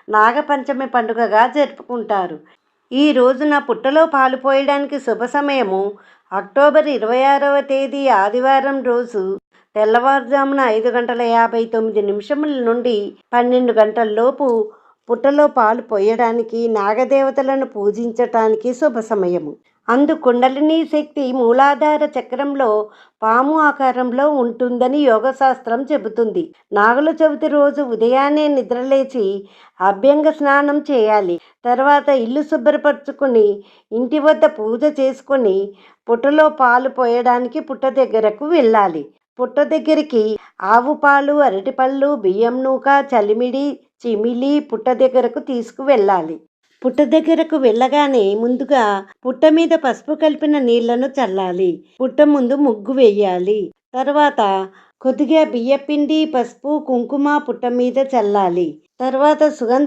నాగపంచమి పండుగగా జరుపుకుంటారు. ఈ రోజున పుట్టలో పాలు పోయడానికి శుభ సమయము అక్టోబర్ 26వ తేదీ ఆదివారం రోజు తెల్లవారుజామున 5:59 నుండి 12 గంటలలోపు పుట్టలో పాలు పోయడానికి, నాగదేవతలను పూజించటానికి శుభ సమయము. అందు కుండలిని శక్తి మూలాధార చక్రంలో పాము ఆకారంలో ఉంటుందని యోగశాస్త్రం చెబుతుంది. నాగుల చవితి రోజు ఉదయాన్నే నిద్రలేచి అభ్యంగ స్నానం చేయాలి. తర్వాత ఇల్లు శుభ్రపరచుకొని ఇంటి వద్ద పూజ చేసుకొని పుట్టలో పాలు పోయడానికి పుట్ట దగ్గరకు వెళ్ళాలి. పుట్ట దగ్గరికి ఆవు పాలు, అరటిపళ్ళు, బియ్యం నూక, చలిమిడి, చిమిలి పుట్ట దగ్గరకు తీసుకువెళ్ళాలి. పుట్ట దగ్గరకు వెళ్ళగానే ముందుగా పుట్ట మీద పసుపు కలిపిన నీళ్లను చల్లాలి. పుట్ట ముందు ముగ్గు వేయాలి. తర్వాత కొద్దిగా బియ్యపిండి, పసుపు, కుంకుమ పుట్ట మీద చల్లాలి. తర్వాత సుగంధ